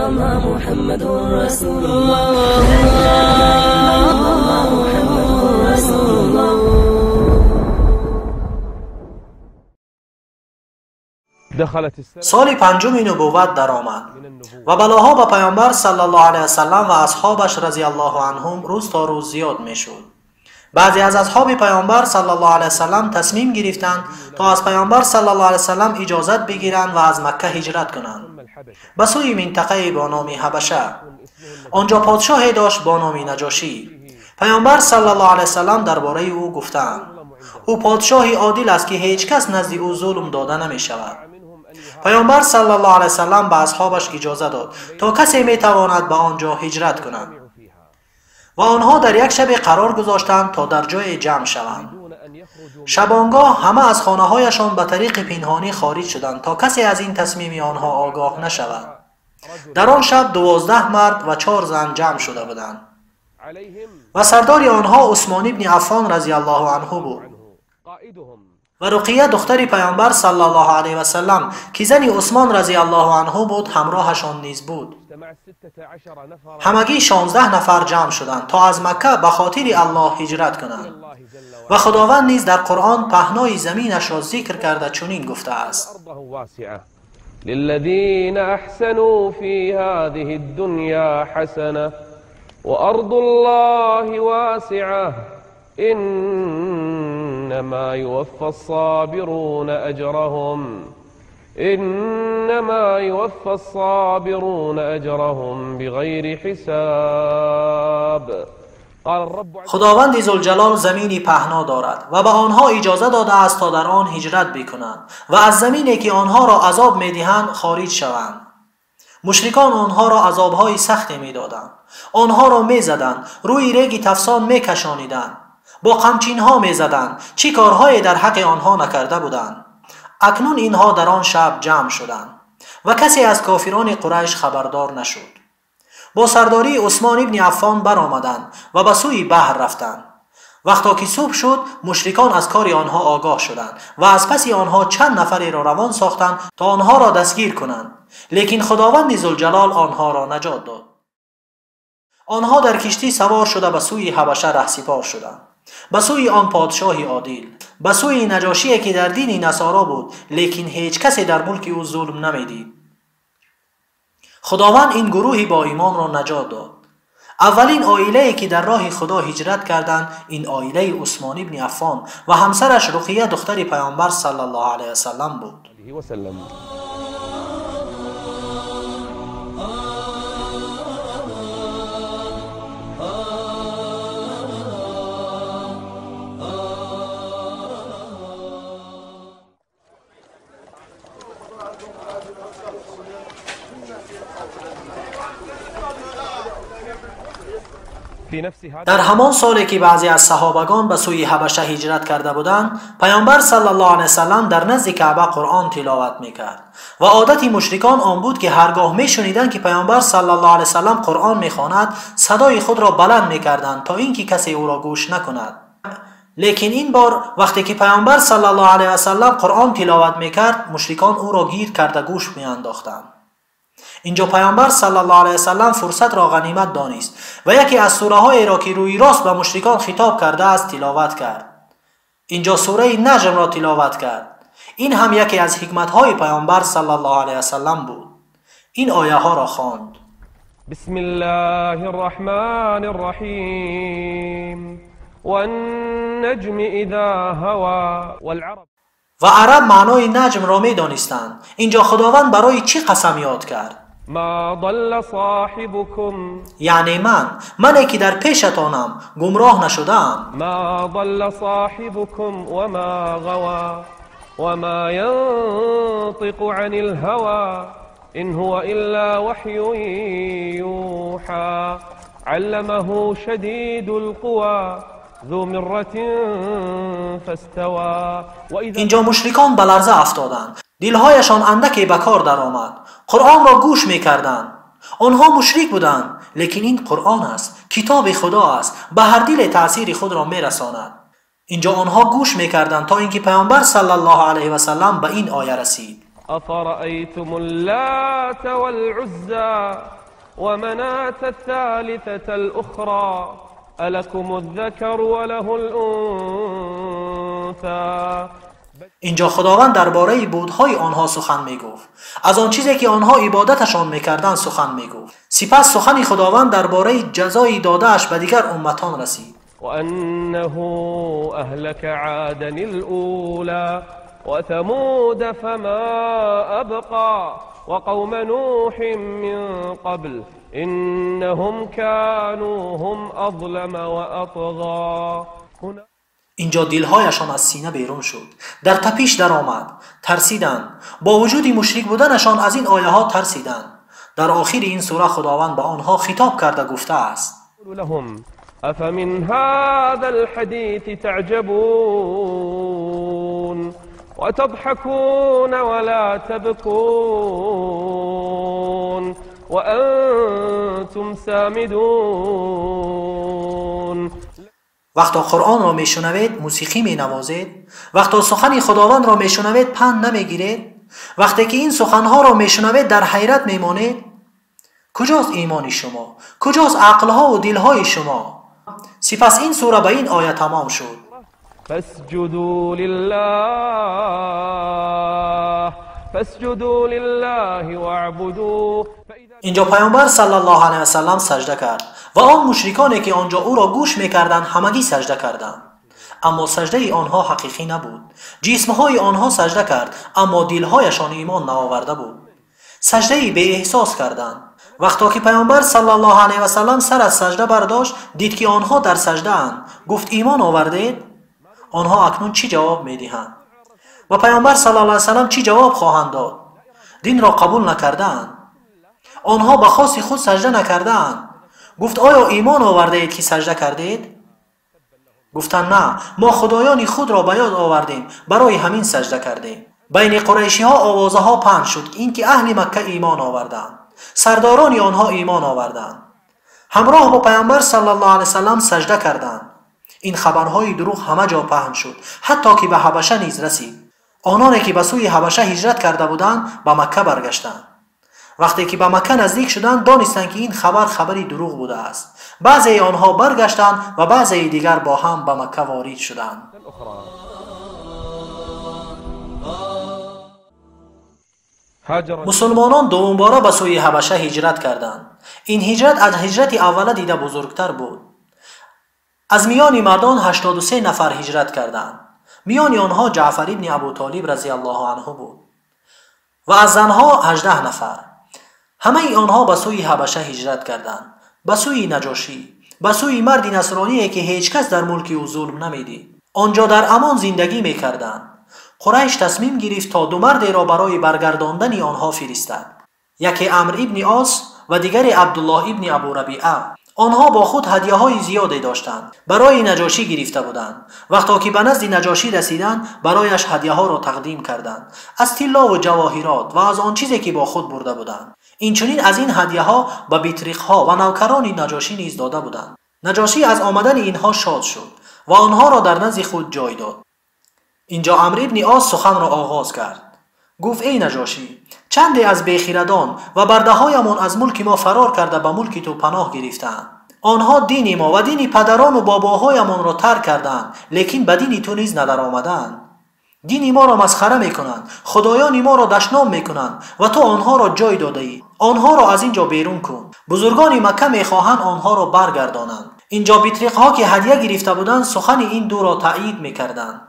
محمد رسول الله محمد رسول الله. سال پنجم نبوت در آمد و بلاها به پیامبر صلی الله علیه وسلم و اصحابش رضی الله عنهم روز تا روز زیاد می شد. بعضی از اصحاب پیامبر صلی الله علیه وسلم تصمیم گرفتند تا از پیامبر صلی الله علیه وسلم اجازت بگیرند و از مکه هجرت کنند به سوی منطقه با نام حبشه. آنجا پادشاهی داشت با نام نجاشی. پیامبر صلی الله علیه وسلم درباره او گفتند او پادشاهی عادل است که هیچ کس نزد او ظلم داده نمی شود. پیامبر صلی الله علیه وسلم به اصحابش اجازه داد تا کسی می تواند به آنجا هجرت کند و آنها در یک شب قرار گذاشتند تا در جای جمع شوند. شبانگاه همه از خانه هایشان به طریق پنهانی خارج شدند تا کسی از این تصمیم آنها آگاه نشود. در آن شب 12 مرد و 4 زن جمع شده بودند و سردار آنها عثمان بن عفان رضی الله عنه بود و رقیه دختر پیامبر صلی الله علیه و سلم که زن عثمان رضی الله عنه بود همراهشان نیز بود. همگی 16 نفر جمع شدند تا از مکه به خاطر الله هجرت کنند و خداوند نیز در قرآن پهنای زمینش را ذکر کرده چنین گفته است: للذین احسنوا فی هذه الدنیا حسنه وارض الله واسعه إنما يوفى الصابرون أجرهم بغير حساب. خداوند ذوالجلال زمینی پهنا دارد و به آنها اجازه داده است تا در آن هجرت بکنند و از زمینی که آنها را عذاب میدهند خارج شوند. مشرکان آنها را عذابهای سختی میدادند، آنها را میزدند، روی ریگ تفسان میکشانیدند، با قمچین ها می زدند، چی کارهایی در حق آنها نکرده بودند. اکنون اینها در آن شب جمع شدند و کسی از کافران قریش خبردار نشد. با سرداری عثمان ابن عفان برآمدند و به سوی بحر رفتند. وقتا که صبح شد مشرکان از کار آنها آگاه شدند و از پس آنها چند نفری را روان ساختند تا آنها را دستگیر کنند، لیکن خداوند ذوالجلال آنها را نجات داد. آنها در کشتی سوار شده به سوی حبشه رهسپار شدند، به سوی آن پادشاهی عادل، به سوی نجاشی که در دین نصارا بود لیکن هیچ کسی در ملک او ظلم نمیدید. خداوند این گروهی با ایمان را نجات داد. اولین عائله‌ای که در راه خدا هجرت کردند این عائله عثمان بن عفان و همسرش رقیه دختر پیامبر صلی الله علیه وسلم بود. در همان سالی که بعضی از صحابگان به سوی حبشه هجرت کرده بودند، پیامبر صلی الله علیه وسلم در نزد کعبه قرآن تلاوت میکرد و عادت مشرکان آن بود که هرگاه میشنیدند که پیامبر صلی الله علیه وسلم قرآن میخواند صدای خود را بلند میکردند تا اینکه کسی او را گوش نکند. لیکن این بار وقتی که پیامبر صلی الله علیه وسلم قرآن تلاوت میکرد مشرکان او را گیر کرده گوش میانداختند. اینجا پیامبر صلی الله علیه وسلم فرصت را غنیمت دانست و یکی از سوره های را که روی راست به مشرکان خطاب کرده است تلاوت کرد. اینجا سوره نجم را تلاوت کرد. این هم یکی از حکمت های پیامبر صلی الله علیه وسلم بود. این آیه ها را خواند: بسم الله الرحمن الرحیم والنجم اذا هوى والعرب. و عرب معنای نجم را می دانستند. اینجا خداوند برای چی قسم یاد کرد؟ ما ضل صاحبكم، یعنی منی که در پیشتانم گمراه نشدم. ما ضل صاحبكم وما غوى وما ينطق عن الهوى إن هو إلا وحي يوحى علمه شديد القوى ذو مرة فاستوى. اینجا مشرکان به لرزه افتادند، دلهایشان اندکی به کار درآمد، قرآن را گوش میکردند. آنها مشرک بودند، لیکن این قرآن است، کتاب خدا است، به هر دل تأثیر خود را میرساند. اینجا آنها گوش میکردند تا اینکه پیامبر صلی الله علیه و سلم به این آیه رسید: افرأیتم اللات والعزى ومناة الثالثة الأخرى ألكم الذكر وله الأنثى. اینجا خداوند درباره بودهای آنها سخن میگفت. از آن چیزی که آنها عبادتشان میکردند سخن میگفت. سپس سخن خداوند درباره جزای دادهش به دیگر امتان رسید. وأنه أهلك عادا الأولى وثمود فما أبقى وقوم نوح من قبل إنهم كانوا هم أظلم وأطغى. اینجا دلهایشان از سینه بیرون شد، در تپش در آمد، ترسیدند. با وجود مشرک بودنشان از این آیه ها ترسیدند. در آخر این سوره خداوند به آنها خطاب کرده گفته است: لهم أفمن هذا الحديث تعجبون وتضحكون ولا تبكون وأنتم سامدون. وقتا قرآن را میشنوید موسیقی مینوازید، وقتا سخن خداوند را میشنوید پند نمیگیرید، وقتی که این سخنها را میشنوید در حیرت میمانید. کجاست ایمان شما؟ کجاست عقلها و دلهای شما؟ سپس این سوره به این آیه تمام شد. فاسجدوا لله واعبدوا. اینجا پیامبر صلی الله علیه و سلم سجده کرد و آن مشرکانی که آنجا او را گوش میکردند همگی سجده کردند، اما سجده آنها حقیقی نبود. جسمهای آنها سجده کرد اما دلهایشان ایمان نآورده بود. سجده به احساس کردند. وقتی که پیامبر صلی الله علیه و سلم سر از سجده برداشت دید که آنها در سجده اند، گفت ایمان آوردید؟ آنها اکنون چی جواب میدهند؟ و پیامبر صلی الله علیه و سلم چی جواب خواهند داد؟ دین را قبول نکردند. آنها به خواست خود سجده نکردند. گفت آیا ایمان آورده اید که سجده کردید؟ گفتند نه، ما خدایان خود را به یاد آوردیم، برای همین سجده کردیم. بین قریشی ها آوازه ها پخش شد این که اهل مکه ایمان آوردند. سرداران آنها ایمان آوردند، همراه با پیامبر صلی الله علیه و سلم سجده کردند. این خبرهای دروغ همه جا پهن شد، حتی که به حبشه نیز رسید. آنانی که به سوی حبشه هجرت کرده بودند به مکه برگشتند. وقتی که به مکه نزدیک شدند دانستند که این خبری دروغ بوده است. بعضی آنها برگشتند و بعضی دیگر با هم به مکه وارد شدند. مسلمانان دوم باره به سوی حبشه هجرت کردند. این هجرت از هجرت اول دیده بزرگتر بود. از میان مردان 83 نفر هجرت کردند. میان آنها جعفر ابن ابو طالب رضی الله عنه بود و از زنها 18 نفر. همه آنها به سوی حبشه هجرت کردند، به سوی نجاشی، به سوی مردی نصرانی که هیچ کس در ملک او ظلم نمیدید. آنجا در امان زندگی میکردند. قریش تصمیم گرفت تا دو مرد را برای برگرداندن آنها فرستد. یکی عمرو ابن عاص و دیگری عبدالله ابن ابو ربیعه. آنها با خود هدیه‌های زیادی داشتند. برای نجاشی گرفته بودند. وقتی که به نزد نجاشی رسیدند برایش هدیه‌ها را تقدیم کردند، از طلا و جواهرات و از آن چیزی که با خود برده بودند. اینچنین از این هدیه‌ها به بیطریق‌ها و نوکران نجاشی نیز داده بودند. نجاشی از آمدن اینها شاد شد و آنها را در نزد خود جای داد. اینجا عمرو ابن عاص سخن را آغاز کرد. گفت ای نجاشی، چندی از بیخیردان و برده‌هایمان از ملک ما فرار کرده به ملک تو پناه گرفتند. آنها دین ما و دین پدران و باباهایمان را ترک کردند، لیکن به دین تو نیز ندر آمدند. دین ما را مسخره میکنند، خدایان ما را دشنام میکنند و تو آنها را جای داده ای. آنها را از اینجا بیرون کن. بزرگان مکه میخواهند آنها را برگردانند. اینجا بیطریق‌ها که هدیه گرفته بودند سخن این دو را تایید میکردند.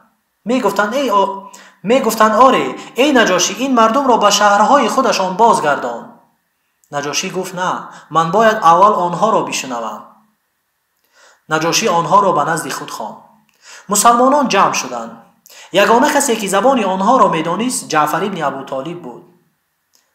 میگفتند آره ای نجاشی، این مردم را به شهرهای خودشان بازگردان. نجاشی گفت نه، من باید اول آنها را بشنوم. نجاشی آنها را به نزد خود خواند. مسلمانان جمع شدند. یگانه کسی که زبان آنها را میدانست جعفر ابن ابو طالب بود.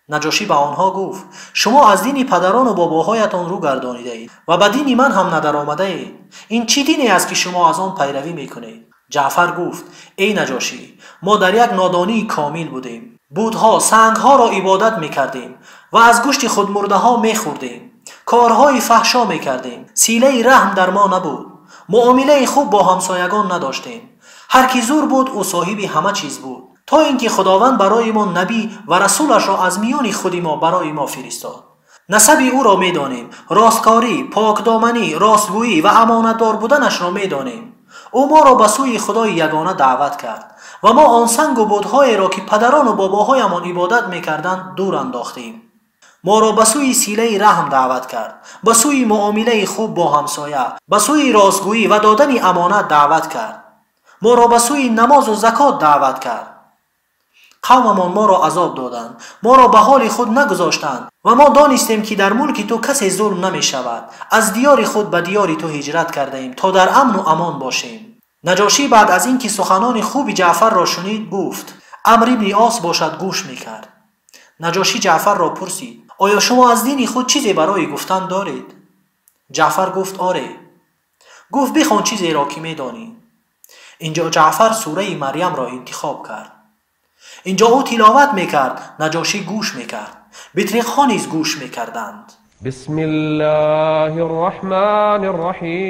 نجاشی به آنها گفت شما از دین پدران و باباهایتان رو گردانیده اید و به دین من هم ندر آمده اید. این چی دینی است که شما از آن پیروی میکنید؟ جعفر گفت ای نجاشی، ما در یک نادانی کامل بودیم. بودها سنگها را عبادت میکردیم و از گوشت خود مرده ها میخوردیم. کارهای فحشا میکردیم. صله رحم در ما نبود. معامله خوب با همسایگان نداشتیم. هر کی زور بود او صاحب همه چیز بود، تا اینکه خداوند برای ما نبی و رسولش را از میان خود ما برای ما فرستاد. نسب او را می دانیم، راستکاری، پاکدامنی، راستگویی و امانتدار بودنش را می دانیم. او ما را به سوی خدای یگانه دعوت کرد و ما آن سنگ و بت‌هایی را که پدران و باباهایمان عبادت می‌کردند دور انداختیم. ما را به سوی صله رحم دعوت کرد، به سوی معامله خوب با همسایه، به سوی راستگویی و دادن امانت دعوت کرد. ما را به سوی نماز و زکات دعوت کرد. قوممان ما را عذاب دادند، ما را به حال خود نگذاشتند و ما دانستیم که در ملک تو کسی ظلم نمی شود. از دیار خود به دیار تو هجرت کرده ایم تا در امن و امان باشیم. نجاشی بعد از اینکه سخنان خوب جعفر را شنید گفت: عمرو بن عاص باشد گوش میکرد. نجاشی جعفر را پرسید: آیا شما از دین خود چیزی برای گفتن دارید؟ جعفر گفت: آره. گفت: بخوان چیزی را که میدانی. اینجا جعفر سوره مریم را انتخاب کرد. اینجا او تلاوت میکرد، نجاشی گوش میکرد، بطریق‌ها نیز گوش میکردند. بسم الله الرحمن الرحیم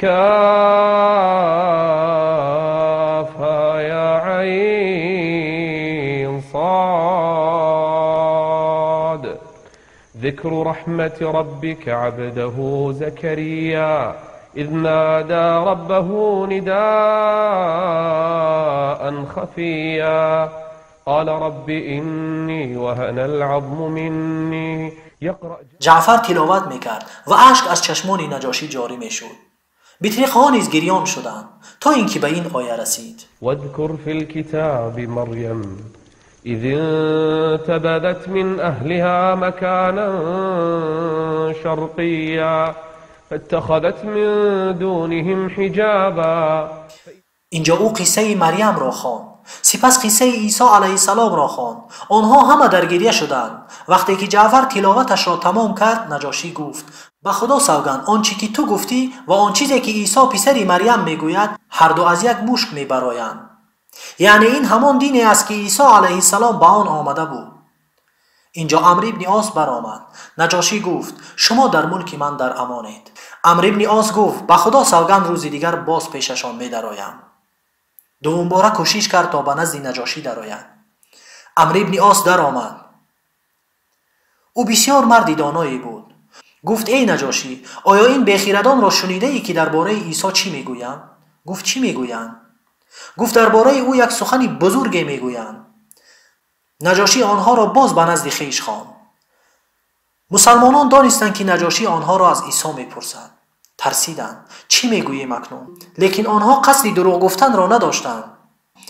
کاف یا عین صاد ذکر رحمت ربک عبده زکریا إذ نادى ربه نداء خفيا قال رب إني وهن العظم مني يقرأ. جعفر تلاوت میکرد و اشک از چشمان نجاشی جاری میشد. بطریق‌ها نیز گریان شدند تا اینکه به این آیه رسید: واذكر في الكتاب مريم إذ انتبذت من أهلها مكانا شرقيا فاتخذت من دونهم حجابا. اینجا او قصه مریم را خواند، سپس قصه عیسی علیه السلام را خواند. آنها همه در گریه شدند. وقتی که جعفر تلاوتش را تمام کرد، نجاشی گفت: به خدا سوگند آنچه که تو گفتی و آن چیزی که عیسی پسر مریم میگوید هر دو از یک مشک میبرایند. یعنی این همان دینی است که عیسی علیه السلام به آن آمده بود. اینجا عمرو بن عاص برآمد. نجاشی گفت: شما در ملک من در امانید. عمرو بن عاص گفت: به خدا سوگند روز دیگر باز پیششان می‌درایم. دوم باره کوشش کرد تا به نزد نجاشی درآید. عمرو بن عاص درآمد. او بسیار مردی دانایی بود. گفت: ای نجاشی، آیا این بیخیردان را شنیده ای که درباره عیسی چی میگویند؟ گفت: چی میگویند؟ گفت: درباره او یک سخنی بزرگی میگویند. نجاشی آنها را باز به نزد خویش خواند. مسلمانان دانستند که نجاشی آنها را از عیسی میپرسد. ترسیدند چی میگوییم اکنون؟ لیکن آنها قصد دروغ گفتن را نداشتند.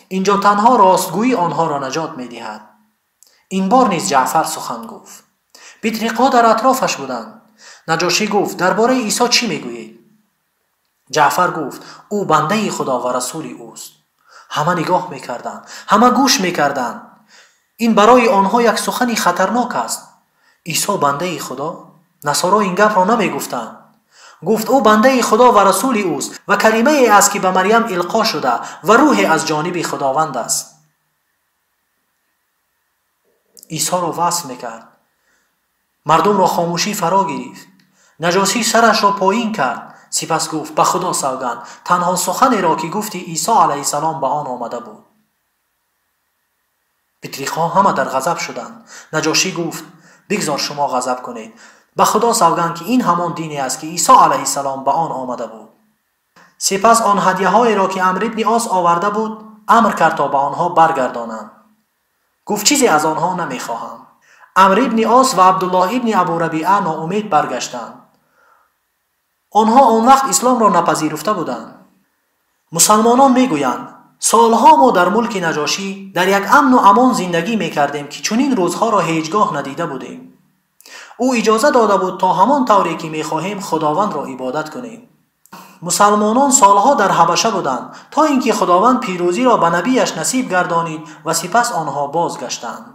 اینجا تنها راستگویی آنها را نجات میدهد. این بار نیز جعفر سخن گفت. بطریق‌ها در اطرافش بودند. نجاشی گفت: درباره عیسی چی میگویید؟ جعفر گفت: او بنده خدا و رسول اوست. همه نگاه میکردند، همه گوش میکردند. این برای آنها یک سخنی خطرناک است. عیسی بنده خدا؟ نصارا این گپ را نمیگفتند. گفت: او بنده خدا و رسول اوست و کلمه ای است که به مریم القا شده و روح از جانب خداوند است. عیسی را وصف میکرد. مردم را خاموشی فرا گرفت. نجاشی سرش را پایین کرد. سپس گفت: به خدا سوگند تنها سخنی را که گفتی عیسی علیه السلام به آن آمده بود. بطریق‌ها همه در غضب شدند. نجاشی گفت: بگذار شما غضب کنید. به خدا سوگند که این همان دینی است که عیسی علیه السلام به آن آمده بود. سپس آن هدیه‌هایی را که عمرو بن عاص آورده بود امر کرد تا به آنها برگردانند. گفت: چیزی از آنها نمیخواهم. عمرو بن عاص و عبدالله ابن ابو ربیعه ناامید برگشتند. آنها آن وقت اسلام را نپذیرفته بودند. مسلمانان میگویند سالها ما در ملک نجاشی در یک امن و امان زندگی میکردیم که چنین روزها را هیچگاه ندیده بودیم. او اجازه داده بود تا همان طوری که میخواهیم خداوند را عبادت کنیم. مسلمانان سالها در حبشه بودند تا اینکه خداوند پیروزی را به نبیش نصیب گردانید و سپس آنها بازگشتند.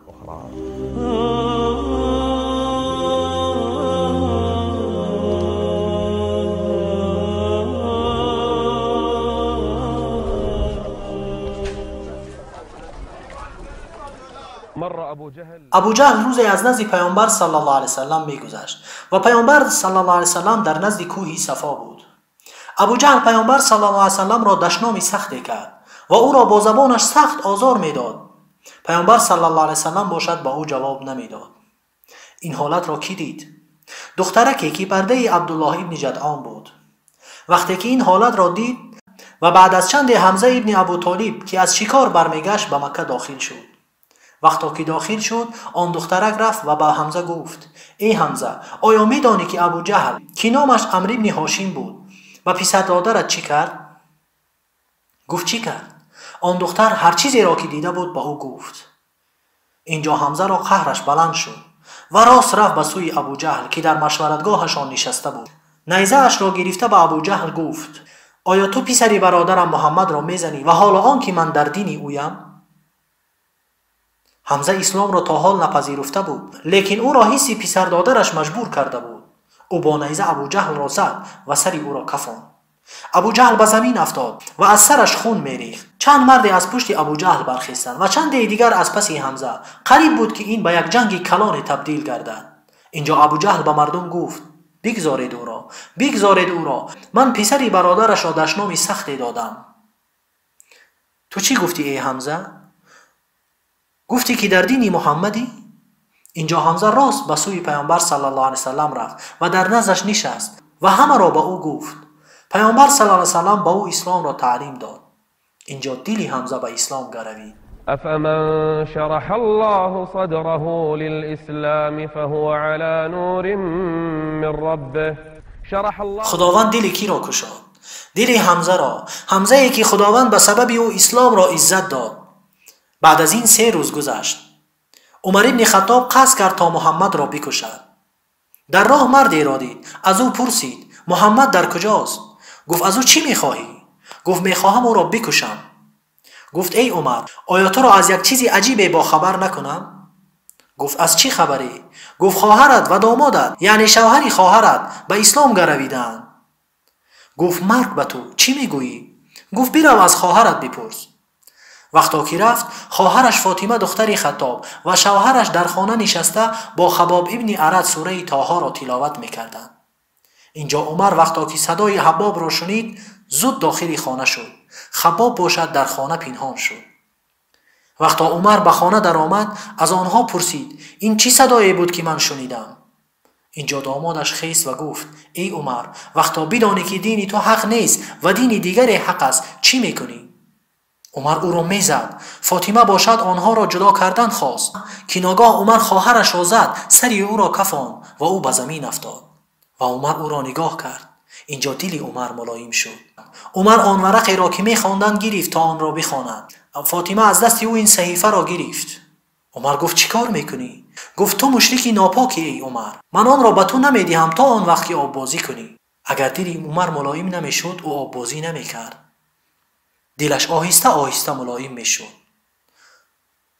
ابو جهل روزی از نزد پیامبر صلی الله علیه وسلم میگذشت و پیامبر صلی الله علیه وسلم در نزد کوهی صفا بود. ابو جهل پیامبر صلی الله علیه وسلم را دشنامی سختی کرد و او را با زبانش سخت آزار میداد. پیامبر صلی الله علیه وسلم باشد با او جواب نمیداد. این حالت را کی دید؟ دخترکی که برده عبدالله ابن جدعان بود. وقتی که این حالت را دید و بعد از چند حمزه ابن ابو طالب که از شکار برمیگشت به مکه داخل شد. وقتی که داخل شد آن دخترک رفت و با حمزه گفت: ای حمزه، آیا میدانی که ابو جهل که نامش عمرو ابن هاشم بود و پسر دادرت چی کرد؟ گفت چی کرد؟ آن دختر هر چیزی را که دیده بود با او گفت. اینجا حمزه را قهرش بلند شد و راست رفت به سوی ابو جهل که در مشورتگاهشان نشسته بود. نیزه اش را گرفته به ابو جهل گفت: آیا تو پسری برادرم محمد را میزنی و حال آن که من در دین اویم؟ حمزه اسلام را تا حال نپذیرفته بود، لیکن او را حس پسر دادرش مجبور کرده بود. او با نیزه ابو جهل را زد و سر او را کفاند. ابو جهل به زمین افتاد و از سرش خون میریخت. چند مرد از پشت ابو جهل برخاستند و چند دیگر از پس حمزه. قریب بود که این به یک جنگ کلان تبدیل گردد. اینجا ابو جهل به مردم گفت: بگذارید او را، بگذارید او را، من پسری برادرش را دشنام سختی دادم. تو چی گفتی ای حمزه؟ گفتی که در دین محمدی؟ اینجا حمزه راست به سوی پیامبر صلی الله علیه وسلم رفت و در نزدش نشست و همه را به او گفت. پیامبر صلی الله علیه وسلم به او اسلام را تعلیم داد. اینجا دل حمزه به اسلام گروید. أفمن شرح الله صدره للإسلام فهو على نور من ربه شرح الله. خداوند دل کی را کشاد؟ دل حمزه را. حمزه ای که خداوند به سبب او اسلام را عزت داد. بعد از این 3 روز گذشت. عمر ابن خطاب قصد کرد تا محمد را بکشد. در راه مردی را دید. از او پرسید: محمد در کجاست؟ گفت: از او چی میخواهی؟ گفت: میخواهم او را بکشم. گفت: ای عمر، آیا تو را از یک چیزی عجیبی با خبر نکنم؟ گفت: از چی خبری؟ گفت: خواهرت و دامادت، یعنی شوهری خواهرت، به اسلام گرویدند. گفت: مرگ به تو، چی میگویی؟ گفت: برو از خواهرت بپرس. وقتا که رفت، خواهرش فاطمه دختر خطاب و شوهرش در خانه نشسته با خباب ابن ارد سوره طه را تلاوت میکردند. اینجا عمر وقتا که صدای حباب را شنید زود داخل خانه شد. خباب باشد در خانه پنهان شد. وقتا عمر به خانه در آمد از آنها پرسید: این چی صدایی بود که من شنیدم؟ اینجا دامادش خیست و گفت: ای عمر، وقتا بدانی که دین تو حق نیست و دین دیگر حق است چی میکنی؟ عمر او را میزد. فاطمه باشد آنها را جدا کردن خواست که ناگاه عمر خواهرش را زد، سری او را کفاند و او به زمین افتاد و عمر او را نگاه کرد. اینجا دل عمر ملایم شد. عمر آن ورقی را که میخواندند گرفت تا آن را بخواند. فاطمه از دست او این صحیفه را گرفت. عمر گفت: چی کار میکنی؟ گفت: تو مشرکی ناپاکی ای عمر، من آن را به تو نمیدهم تا آن وقت که آب بازی کنی. اگر دل عمر ملایم نمیشد او آب بازی نمیکرد. دلش آهسته آهسته ملایم میشد.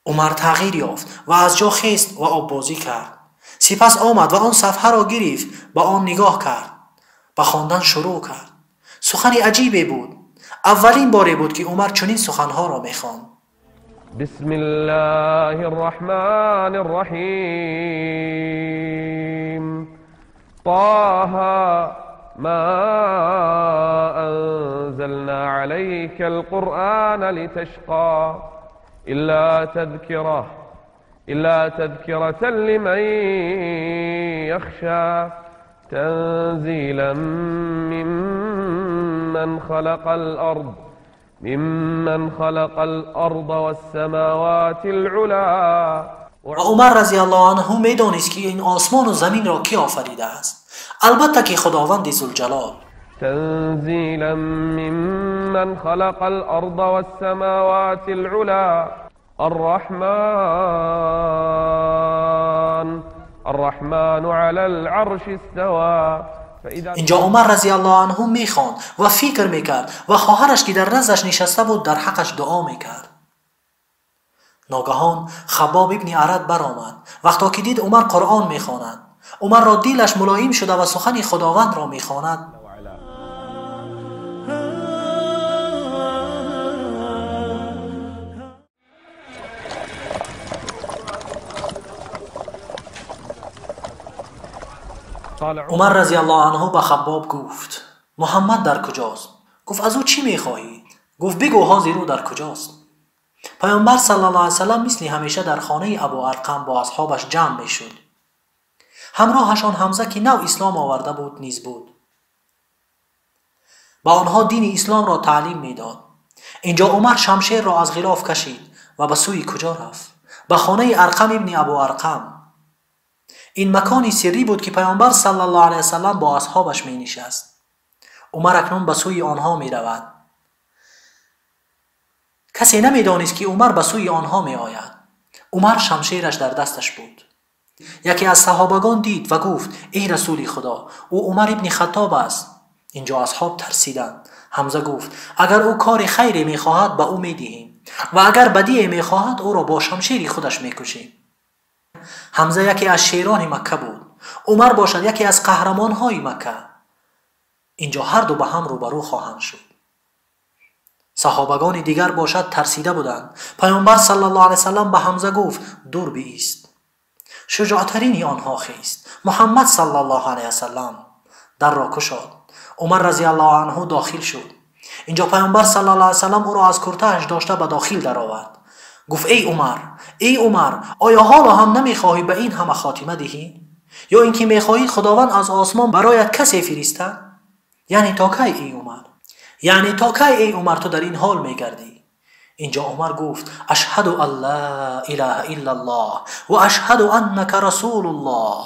عمر تغییر یافت و از جا خیست و آب بازی کرد. سپس آمد و آن صفحه را گرفت، به آن نگاه کرد، به خواندن شروع کرد. سخن عجیبی بود. اولین باری بود که عمر چنین سخنها را میخواند. بسم الله الرحمن الرحیم. طه ما أنزلنا عليك القرآن لتشقى إلا تذكرة لمن يخشى تنزيلا ممن خلق الأرض والسماوات العلا. و عمر رضی الله عنه میدانست که این آسمان و زمین را کی آفریده است؟ البته که خداوند ذوالجلال. تنزیلا ممن خلق الارض والسماوات العلا. الرحمن على العرش استوى. اینجا عمر رضی الله عنه میخواند و فکر میکرد و خواهرش که در نزدش نشسته بود در حقش دعا میکرد. ناگهان خباب ابن ارد برآمد. وقتا که دید عمر قرآن میخواند، عمر را دلش ملایم شده و سخن خداوند را میخواند. عمر رضی الله عنه به خباب گفت: محمد در کجاست؟ گفت: از او چی میخواهی؟ گفت: بگو حاضر او در کجاست؟ پیامبر صلی الله علیه وسلم مثل همیشه در خانه ابو ارقم با اصحابش جمع میشد. همراهشان حمزه که نو اسلام آورده بود نیز بود. با آنها دین اسلام را تعلیم میداد. اینجا عمر شمشیر را از غلاف کشید و به سوی کجا رفت؟ به خانه ارقم ابن ابو ارقم. این مکانی سری بود که پیامبر صلی الله علیه وسلم با اصحابش می نشست. عمر اکنون به سوی آنها می رود. کسی نمی دانست که عمر به سوی آنها می آید. عمر شمشیرش در دستش بود. یکی از صحابگان دید و گفت ای رسول خدا، او عمر ابن خطاب است. اینجا اصحاب ترسیدند. حمزه گفت اگر او کار خیری می خواهد به او می دهیم و اگر بدی می خواهد او را با شمشیر خودش می کشیم. حمزه یکی از شیران مکه بود. عمر باشد یکی از قهرمان‌های مکه. اینجا هر دو به هم روبرو خواهند شد. صحابگان دیگر باشد ترسیده بودند. پیامبر صلی الله علیه وسلم به حمزه گفت دور بایست. شجاعترین آنها خیست. محمد صلی الله علیه وسلم در را گشاد. عمر رضی الله عنه داخل شد. اینجا پیامبر صلی الله علیه وسلم او را از کرتهش داشته به داخل درآورد. گفت ای عمر، آیا حالا هم نمیخواهی به این همه خاتمه دهی؟ یا اینکه میخواهی خداوند از آسمان برایت کسی فرستد؟ یعنی تا کی ای عمر تو در این حال میگردی؟ اینجا عمر گفت اشهد ان لا اله الا الله و اشهد انک رسول الله.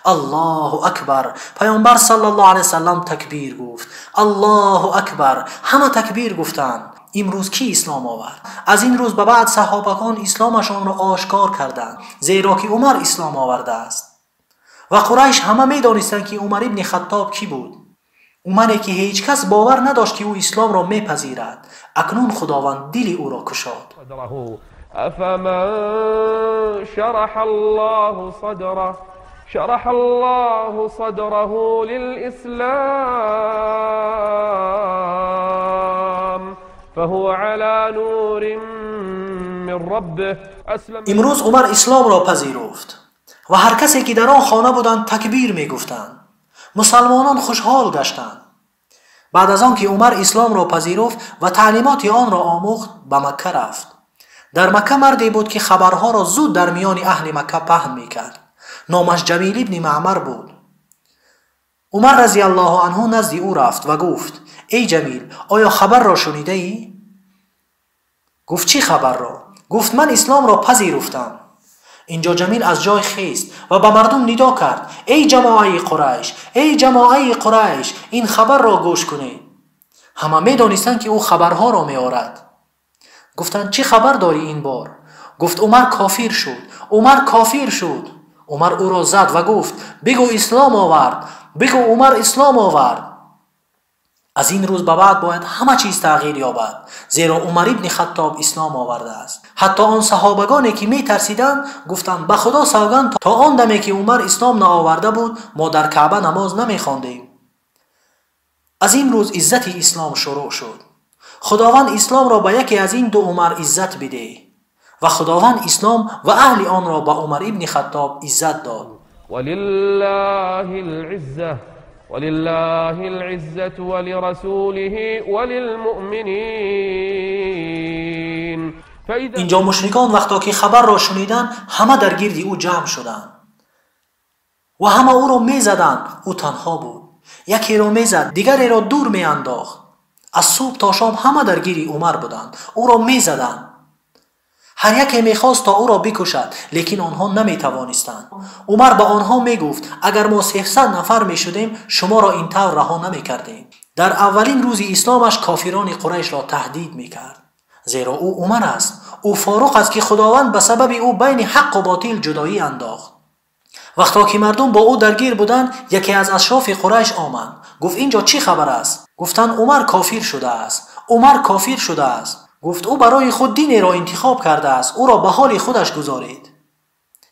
الله اکبر. پیامبر صلی الله علیه وسلم تکبیر گفت. الله اکبر. همه تکبیر گفتند. امروز کی اسلام آورد؟ از این روز به بعد صحابگان اسلامشان را آشکار کردند، زیرا که عمر اسلام آورده است. و قریش همه می دانستند که عمر ابن خطاب کی بود. عمری که هیچ کس باور نداشت که او اسلام را میپذیرد. اکنون خداوند دل او را گشاد. افمن شرح الله صدره للإسلام فهو على نور من ربه. امروز عمر اسلام را پذیرفت و هر کسی که در آن خانه بودند تکبیر می گفتند. مسلمانان خوشحال گشتند. بعد از آن که عمر اسلام را پذیرفت و تعلیمات آن را آموخت به مکه رفت. در مکه مردی بود که خبرها را زود در میان اهل مکه پهن می کرد. نامش جمیل ابن معمر بود. عمر رضی الله عنه نزد او رفت و گفت ای جمیل، آیا خبر را شنیده ای؟ گفت چی خبر را؟ گفت من اسلام را پذیرفتم. اینجا جمیل از جای خیست و به مردم ندا کرد ای جماعه قریش، این خبر را گوش کنید. همه می دانستند که او خبرها را می آورد. گفتند چی خبر داری این بار؟ گفت عمر کافر شد. عمر او را زد و گفت بگو عمر اسلام آورد. از این روز به بعد باید همه چیز تغییر یابد، زیرا عمر ابن خطاب اسلام آورده است. حتی آن صحابگانی که می ترسیدند گفتند به خدا سوگند تا آن دمی که عمر اسلام نآورده بود ما در کعبه نماز نمی خواندیم. از این روز عزت اسلام شروع شد. خداوند اسلام را به یکی از این دو عمر عزت بده و خداوند اسلام و اهل آن را به عمر ابن خطاب عزت داد. ولله العزة ولرسوله وللمؤمنين. اینجا مشرکان وقتا که خبر را شنیدن همه در گرد او جمع شدند و همه او را می زدند. او تنها بود. یکی را می زد، دیگری را دور می انداخت. از صبح تا شام همه در گرد عمر بودند. او را می زدند. هر یکی میخواست تا او را بکشد، لیکن آنها نمیتوانستند. عمر به آنها میگفت اگر ما 300 نفر میشدیم شما را این طور رها نمیکردیم. در اولین روز اسلامش کافران قریش را تهدید میکرد، زیرا او عمر است. او فاروق است که خداوند به سبب او بین حق و باطل جدایی انداخت. وقتا که مردم با او درگیر بودند یکی از اشراف قریش آمد. گفت اینجا چی خبر است؟ گفتند عمر کافر شده است. گفت او برای خود دینی را انتخاب کرده است، او را به حال خودش گذارید.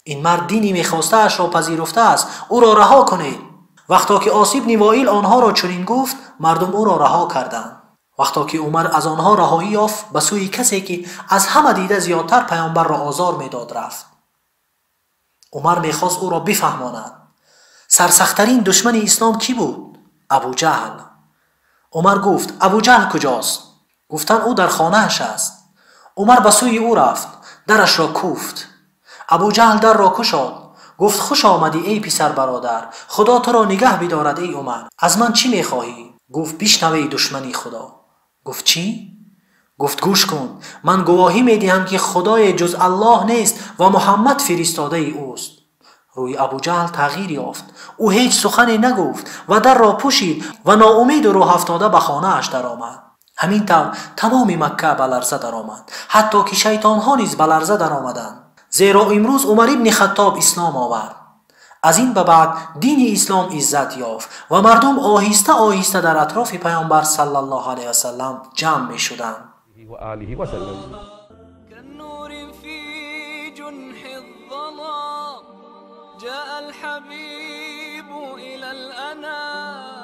این مرد دینی میخواسته اش را پذیرفته است، او را رها کنید. وقتا که آصیب بن وائل آنها را چنین گفت مردم او را رها کردند. وقتا که عمر از آنها رهایی یافت به سوی کسی که از همه دیده زیادتر پیامبر را آزار میداد رفت. عمر میخواست او را بفهماند. سرسخت‌ترین دشمن اسلام کی بود؟ ابو جهل. عمر گفت ابو جهل کجاست؟ گفتن او در خانه‌اش است. عمر به سوی او رفت، درش را کوفت. ابو جهل در را گشاد، گفت خوش آمدی ای پسر برادر، خدا تو را نگه بدارد ای عمر. از من چی میخواهی؟ گفت بشنوی دشمنی خدا. گفت چی؟ گفت گوش کن، من گواهی میدهم که خدای جز الله نیست و محمد فرستاده اوست. روی ابو جهل تغییر یافت، او هیچ سخنی نگفت و در را پوشید و ناامید و راه افتاده به خانه اش درآمد. همین طور تمام مکه به لرزه درآمد، حتی که شیطان ها نیز به لرزه درآمدند، زیرا امروز عمر ابن خطاب اسلام آورد. از این به بعد دین اسلام عزت یافت و مردم آهسته آهسته در اطراف پیامبر صلی الله علیه و سلم جمع می شدند. و آله و سلم. كالنور في جنح الظلام جاء الحبيب إلى الأنام